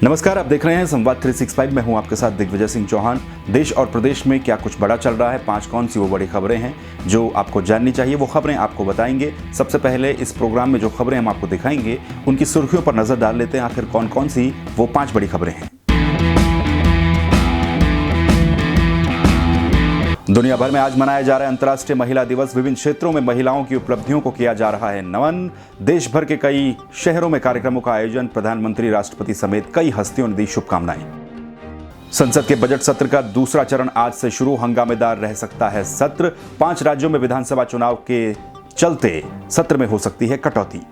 नमस्कार, आप देख रहे हैं संवाद 365। मैं हूं आपके साथ दिग्विजय सिंह चौहान। देश और प्रदेश में क्या कुछ बड़ा चल रहा है, 5 कौन सी वो बड़ी खबरें हैं जो आपको जाननी चाहिए, वो खबरें आपको बताएंगे। सबसे पहले इस प्रोग्राम में जो खबरें हम आपको दिखाएंगे उनकी सुर्खियों पर नजर डाल लेते हैं। आखिर कौन कौन सी वो 5 बड़ी खबरें हैं। दुनिया भर में आज मनाया जा रहा है अंतर्राष्ट्रीय महिला दिवस। विभिन्न क्षेत्रों में महिलाओं की उपलब्धियों को किया जा रहा है नमन। देश भर के कई शहरों में कार्यक्रमों का आयोजन। प्रधानमंत्री, राष्ट्रपति समेत कई हस्तियों ने दी शुभकामनाएं। संसद के बजट सत्र का दूसरा चरण आज से शुरू। हंगामेदार रह सकता है सत्र। 5 राज्यों में विधानसभा चुनाव के चलते सत्र में हो सकती है कटौती।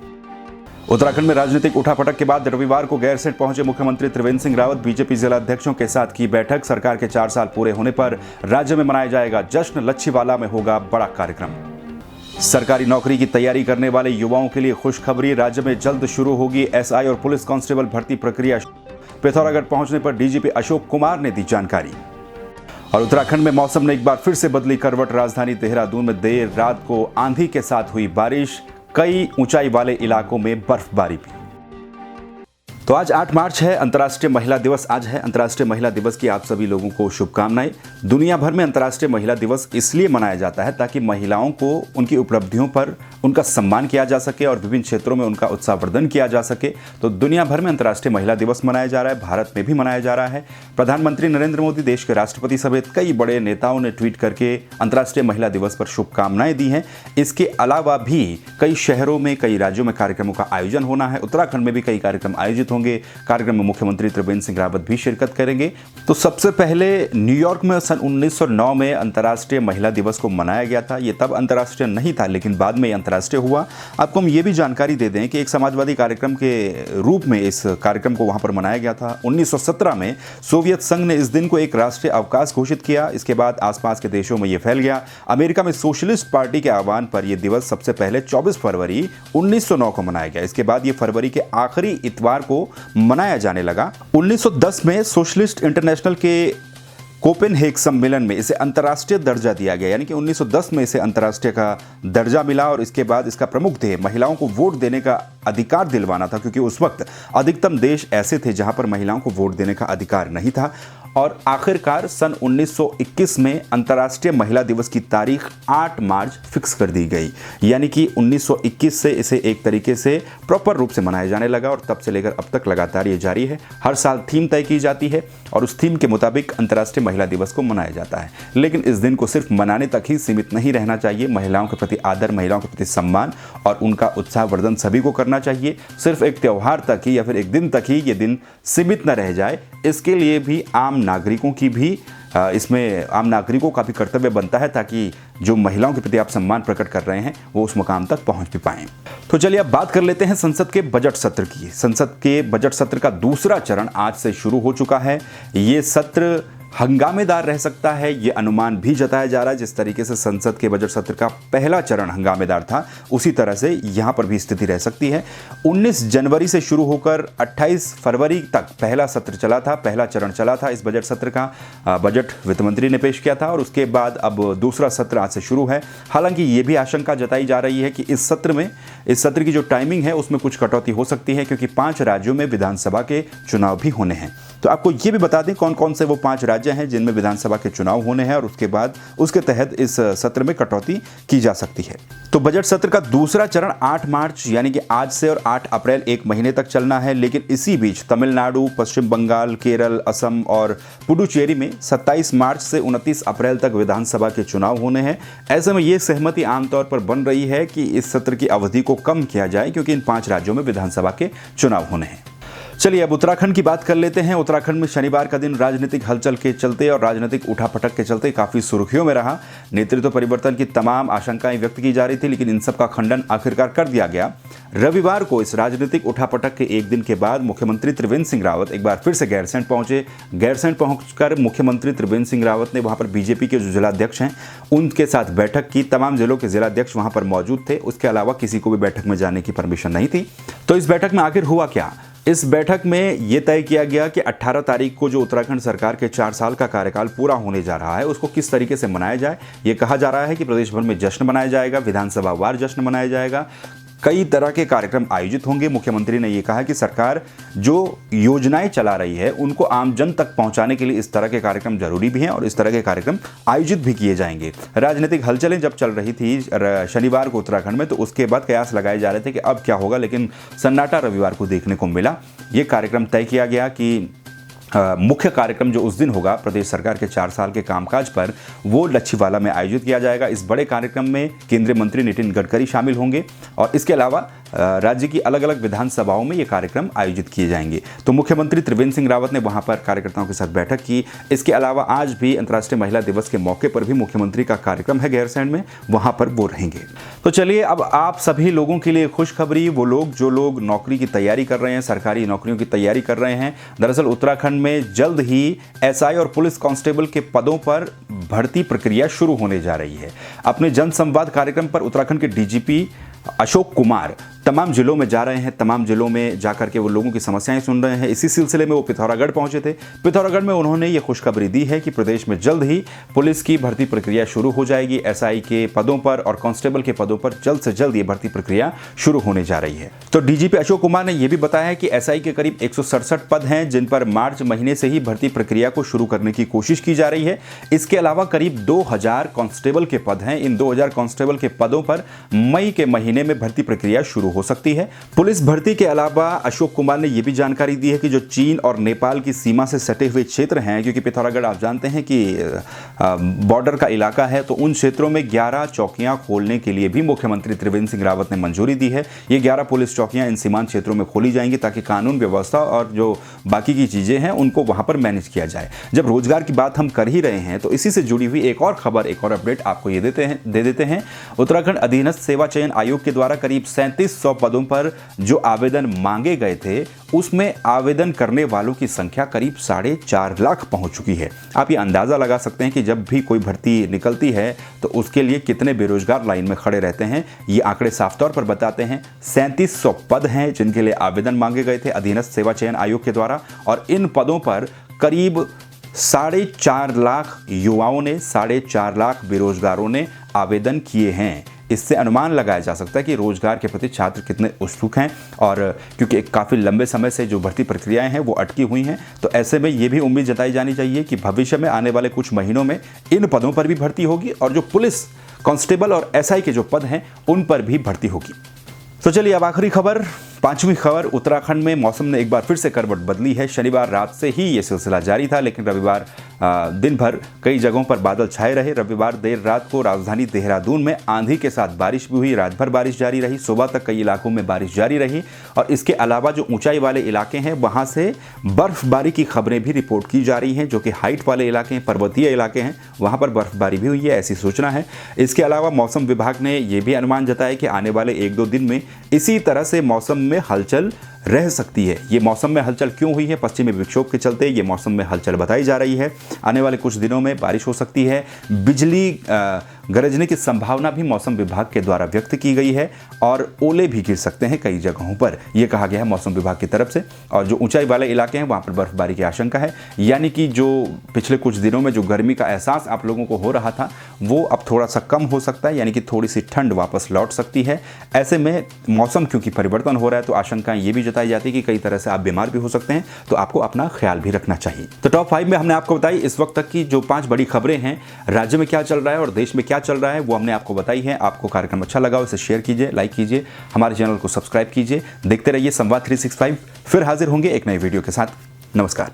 उत्तराखंड में राजनीतिक उठापटक के बाद रविवार को गैरसैंण पहुंचे मुख्यमंत्री त्रिवेंद्र सिंह रावत। बीजेपी जिला अध्यक्षों के साथ की बैठक। सरकार के 4 साल पूरे होने पर राज्य में मनाया जाएगा जश्न। लच्छीवाला में होगा बड़ा कार्यक्रम। सरकारी नौकरी की तैयारी करने वाले युवाओं के लिए खुशखबरी। राज्य में जल्द शुरू होगी एसआई और पुलिस कांस्टेबल भर्ती प्रक्रिया। पिथौरागढ़ पहुंचने पर डीजीपी अशोक कुमार ने दी जानकारी। और उत्तराखंड में मौसम ने एक बार फिर से बदली करवट। राजधानी देहरादून में देर रात को आंधी के साथ हुई बारिश। कई ऊंचाई वाले इलाकों में बर्फबारी भी। तो आज 8 मार्च है, अंतर्राष्ट्रीय महिला दिवस। आज है अंतर्राष्ट्रीय महिला दिवस की आप सभी लोगों को शुभकामनाएं। दुनिया भर में अंतर्राष्ट्रीय महिला दिवस इसलिए मनाया जाता है ताकि महिलाओं को उनकी उपलब्धियों पर उनका सम्मान किया जा सके और विभिन्न क्षेत्रों में उनका उत्साहवर्धन किया जा सके। तो दुनिया भर में अंतर्राष्ट्रीय महिला दिवस मनाया जा रहा है, भारत में भी मनाया जा रहा है। प्रधानमंत्री नरेंद्र मोदी, देश के राष्ट्रपति समेत कई बड़े नेताओं ने ट्वीट करके अंतर्राष्ट्रीय महिला दिवस पर शुभकामनाएं दी हैं। इसके अलावा भी कई शहरों में, कई राज्यों में कार्यक्रमों का आयोजन होना है। उत्तराखंड में भी कई कार्यक्रम आयोजित होंगे। कार्यक्रम में मुख्यमंत्री त्रिवेंद्र सिंह रावत भी शिरकत करेंगे। तो सबसे पहले न्यूयॉर्क में सन 1909 में अंतर्राष्ट्रीय महिला दिवस को मनाया गया था। ये तब अंतर्राष्ट्रीय नहीं था, लेकिन बाद में अंतर्राष्ट्रीय हुआ। आपको हम ये भी जानकारी दे दें कि एक समाजवादी कार्यक्रम के रूप में इस कार्यक्रम को वहां पर मनाया गया था। 1917 में सोवियत संघ ने इस दिन को एक राष्ट्रीय अवकाश घोषित किया। इसके बाद आसपास के देशों में यह फैल गया। अमेरिका में सोशलिस्ट पार्टी के आह्वान पर यह दिवस सबसे पहले 24 फरवरी 1909 को मनाया गया। इसके बाद यह फरवरी के आखिरी इतवार को मनाया जाने लगा। 1910 में सोशलिस्ट इंटरनेशनल के कोपेनहेग सम्मेलन में इसे अंतर्राष्ट्रीय दर्जा दिया गया, यानी कि 1910 में इसे अंतर्राष्ट्रीय का दर्जा मिला। और इसके बाद इसका प्रमुख ध्येय महिलाओं को वोट देने का अधिकार दिलवाना था, क्योंकि उस वक्त अधिकतम देश ऐसे थे जहां पर महिलाओं को वोट देने का अधिकार नहीं था। और आखिरकार सन 1921 में अंतर्राष्ट्रीय महिला दिवस की तारीख 8 मार्च फिक्स कर दी गई, यानी कि 1921 से इसे एक तरीके से प्रॉपर रूप से मनाया जाने लगा। और तब से लेकर अब तक लगातार ये जारी है। हर साल थीम तय की जाती है और उस थीम के मुताबिक अंतर्राष्ट्रीय महिला दिवस को मनाया जाता है। लेकिन इस दिन को सिर्फ मनाने तक ही सीमित नहीं रहना चाहिए। महिलाओं के प्रति आदर, महिलाओं के प्रति सम्मान और उनका उत्साहवर्धन सभी को करना चाहिए। सिर्फ एक त्यौहार तक ही या फिर एक दिन तक ही ये दिन सीमित न रह जाए, इसके लिए भी आम नागरिकों की भी इसमें आम नागरिकों का भी कर्तव्य बनता है, ताकि जो महिलाओं के प्रति आप सम्मान प्रकट कर रहे हैं वो उस मुकाम तक पहुंच भी पाएं। तो चलिए अब बात कर लेते हैं संसद के बजट सत्र की। संसद के बजट सत्र का दूसरा चरण आज से शुरू हो चुका है। ये सत्र हंगामेदार रह सकता है, ये अनुमान भी जताया जा रहा है। जिस तरीके से संसद के बजट सत्र का पहला चरण हंगामेदार था, उसी तरह से यहां पर भी स्थिति रह सकती है। 19 जनवरी से शुरू होकर 28 फरवरी तक पहला सत्र चला था, पहला चरण चला था इस बजट सत्र का। बजट वित्त मंत्री ने पेश किया था और उसके बाद अब दूसरा सत्र आज से शुरू है। हालांकि ये भी आशंका जताई जा रही है कि इस सत्र की जो टाइमिंग है उसमें कुछ कटौती हो सकती है, क्योंकि 5 राज्यों में विधानसभा के चुनाव भी होने हैं। तो आपको ये भी बता दें कौन कौन से वो 5 राज्य हैं जिनमें विधानसभा के चुनाव होने हैं और उसके बाद उसके तहत इस सत्र में कटौती की जा सकती है। तो बजट सत्र का दूसरा चरण 8 मार्च यानी कि आज से और 8 अप्रैल 1 महीने तक चलना है। लेकिन इसी बीच तमिलनाडु, पश्चिम बंगाल, केरल, असम और पुडुचेरी में 27 मार्च से 29 अप्रैल तक विधानसभा के चुनाव होने हैं। ऐसे में ये सहमति आमतौर पर बन रही है कि इस सत्र की अवधि को कम किया जाए, क्योंकि इन 5 राज्यों में विधानसभा के चुनाव होने हैं। चलिए अब उत्तराखंड की बात कर लेते हैं। उत्तराखंड में शनिवार का दिन राजनीतिक हलचल के चलते और राजनीतिक उठापटक के चलते काफी सुर्खियों में रहा। नेतृत्व परिवर्तन की तमाम आशंकाएं व्यक्त की जा रही थी, लेकिन इन सब का खंडन आखिरकार कर दिया गया। रविवार को इस राजनीतिक उठापटक के एक दिन के बाद मुख्यमंत्री त्रिवेंद्र सिंह रावत एक बार फिर से गैरसैंण पहुंचे। गैरसैंण पहुंचकर मुख्यमंत्री त्रिवेंद्र सिंह रावत ने वहां पर बीजेपी के जो जिलाध्यक्ष हैं उनके साथ बैठक की। तमाम जिलों के जिलाध्यक्ष वहां पर मौजूद थे। उसके अलावा किसी को भी बैठक में जाने की परमिशन नहीं थी। तो इस बैठक में आखिर हुआ क्या? इस बैठक में यह तय किया गया कि 18 तारीख को जो उत्तराखंड सरकार के 4 साल का कार्यकाल पूरा होने जा रहा है उसको किस तरीके से मनाया जाए। ये कहा जा रहा है कि प्रदेश भर में जश्न मनाया जाएगा, विधानसभा वार जश्न मनाया जाएगा। कई तरह के कार्यक्रम आयोजित होंगे। मुख्यमंत्री ने ये कहा कि सरकार जो योजनाएं चला रही है उनको आम जन तक पहुंचाने के लिए इस तरह के कार्यक्रम जरूरी भी हैं और इस तरह के कार्यक्रम आयोजित भी किए जाएंगे। राजनीतिक हलचलें जब चल रही थी शनिवार को उत्तराखंड में, तो उसके बाद कयास लगाए जा रहे थे कि अब क्या होगा, लेकिन सन्नाटा रविवार को देखने को मिला। ये कार्यक्रम तय किया गया कि मुख्य कार्यक्रम जो उस दिन होगा प्रदेश सरकार के 4 साल के कामकाज पर, वो लच्छीवाला में आयोजित किया जाएगा। इस बड़े कार्यक्रम में केंद्रीय मंत्री नितिन गडकरी शामिल होंगे और इसके अलावा राज्य की अलग अलग विधानसभाओं में ये कार्यक्रम आयोजित किए जाएंगे। तो मुख्यमंत्री त्रिवेंद्र सिंह रावत ने वहां पर कार्यकर्ताओं के साथ बैठक की। इसके अलावा आज भी अंतर्राष्ट्रीय महिला दिवस के मौके पर भी मुख्यमंत्री का कार्यक्रम है गैरसैंण में, वहां पर वो रहेंगे। तो चलिए, अब आप सभी लोगों के लिए खुशखबरी, वो लोग जो लोग नौकरी की तैयारी कर रहे हैं, सरकारी नौकरियों की तैयारी कर रहे हैं। दरअसल उत्तराखंड में जल्द ही एसआई और पुलिस कांस्टेबल के पदों पर भर्ती प्रक्रिया शुरू होने जा रही है। अपने जनसंवाद कार्यक्रम पर उत्तराखंड के डीजीपी अशोक कुमार तमाम जिलों में जा रहे हैं। तमाम जिलों में जाकर के वो लोगों की समस्याएं सुन रहे हैं। इसी सिलसिले में वो पिथौरागढ़ पहुंचे थे। पिथौरागढ़ में उन्होंने ये खुशखबरी दी है कि प्रदेश में जल्द ही पुलिस की भर्ती प्रक्रिया शुरू हो जाएगी। एसआई के पदों पर और कांस्टेबल के पदों पर जल्द से जल्द ये भर्ती प्रक्रिया शुरू होने जा रही है। तो डीजीपी अशोक कुमार ने यह भी बताया कि एसआई के करीब 167 पद हैं, जिन पर मार्च महीने से ही भर्ती प्रक्रिया को शुरू करने की कोशिश की जा रही है। इसके अलावा करीब 2000 कांस्टेबल के पद हैं। इन 2000 कांस्टेबल के पदों पर मई के महीने में भर्ती प्रक्रिया शुरू हो सकती है। पुलिस भर्ती के अलावा अशोक कुमार ने यह भी जानकारी दी है कि जो चीन और नेपाल की सीमा से सटे हुए क्षेत्र हैं, क्योंकि पिथौरागढ़ आप जानते हैं कि बॉर्डर का इलाका है, तो उन क्षेत्रों में 11 चौकियां खोलने के लिए भी मुख्यमंत्री त्रिवेंद्र सिंह रावत ने मंजूरी दी है। ये 11 पुलिस चौकियां इन सीमांत क्षेत्रों में खोली जाएंगी ताकि कानून व्यवस्था और जो बाकी की चीजें हैं उनको वहां पर मैनेज किया जाए। जब रोजगार की बात हम कर ही रहे हैं तो इसी से जुड़ी हुई एक और खबर, एक और अपडेट आपको ये दे देते हैं। उत्तराखंड अधीनस्थ सेवा चयन आयोग के द्वारा करीब 3700 पदों पर जो आवेदन मांगे गए थे, उसमें आवेदन करने वालों की संख्या करीब 4.5 लाख पहुंच चुकी है। आप ये अंदाजा लगा सकते हैं कि जब भी कोई भर्ती निकलती है तो उसके लिए कितने बेरोजगार लाइन में खड़े रहते हैं। ये आंकड़े साफ तौर पर बताते हैं। 3700 पद हैं जिनके लिए आवेदन मांगे गए थे अधीनस्थ सेवा चयन आयोग के द्वारा, और इन पदों पर करीब 4.5 लाख युवाओं ने, 4.5 लाख बेरोजगारों ने आवेदन किए हैं। इससे अनुमान लगाया जा सकता है कि रोजगार के प्रति छात्र कितने उत्सुक हैं, और क्योंकि काफ़ी लंबे समय से जो भर्ती प्रक्रियाएं हैं वो अटकी हुई हैं, तो ऐसे में ये भी उम्मीद जताई जानी चाहिए कि भविष्य में आने वाले कुछ महीनों में इन पदों पर भी भर्ती होगी और जो पुलिस कांस्टेबल और एसआई के जो पद हैं उन पर भी भर्ती होगी। तो चलिए, अब आखिरी खबर, 5वीं खबर। उत्तराखंड में मौसम ने एक बार फिर से करवट बदली है। शनिवार रात से ही ये सिलसिला जारी था, लेकिन रविवार दिन भर कई जगहों पर बादल छाए रहे। रविवार देर रात को राजधानी देहरादून में आंधी के साथ बारिश भी हुई। रात भर बारिश जारी रही। सुबह तक कई इलाकों में बारिश जारी रही, और इसके अलावा जो ऊंचाई वाले इलाके हैं वहां से बर्फबारी की खबरें भी रिपोर्ट की जा रही हैं। जो कि हाइट वाले इलाके हैं, पर्वतीय इलाके हैं, वहां पर बर्फबारी भी हुई है, ऐसी सूचना है। इसके अलावा मौसम विभाग ने यह भी अनुमान जताया कि आने वाले 1-2 दिन में इसी तरह से मौसम में हलचल रह सकती है। ये मौसम में हलचल क्यों हुई है? पश्चिमी विक्षोभ के चलते ये मौसम में हलचल बताई जा रही है। आने वाले कुछ दिनों में बारिश हो सकती है। बिजली गरजने की संभावना भी मौसम विभाग के द्वारा व्यक्त की गई है, और ओले भी गिर सकते हैं कई जगहों पर, यह कहा गया है मौसम विभाग की तरफ से। और जो ऊंचाई वाले इलाके हैं वहां पर बर्फबारी की आशंका है। यानी कि जो पिछले कुछ दिनों में जो गर्मी का एहसास आप लोगों को हो रहा था वो अब थोड़ा सा कम हो सकता है, यानी कि थोड़ी सी ठंड वापस लौट सकती है। ऐसे में मौसम क्योंकि परिवर्तन हो रहा है तो आशंकाएं ये भी बताई जाती है कि कई तरह से आप बीमार भी हो सकते हैं, तो आपको अपना ख्याल भी रखना चाहिए। तो टॉप 5 में हमने आपको बताई इस वक्त तक की जो 5 बड़ी खबरें हैं, राज्य में क्या चल रहा है और देश में क्या चल रहा है, वो हमने आपको बताई है। आपको कार्यक्रम अच्छा लगा उसे शेयर कीजिए, लाइक कीजिए, हमारे चैनल को सब्सक्राइब कीजिए। देखते रहिए संवाद 365। फिर हाजिर होंगे एक नई वीडियो के साथ। नमस्कार।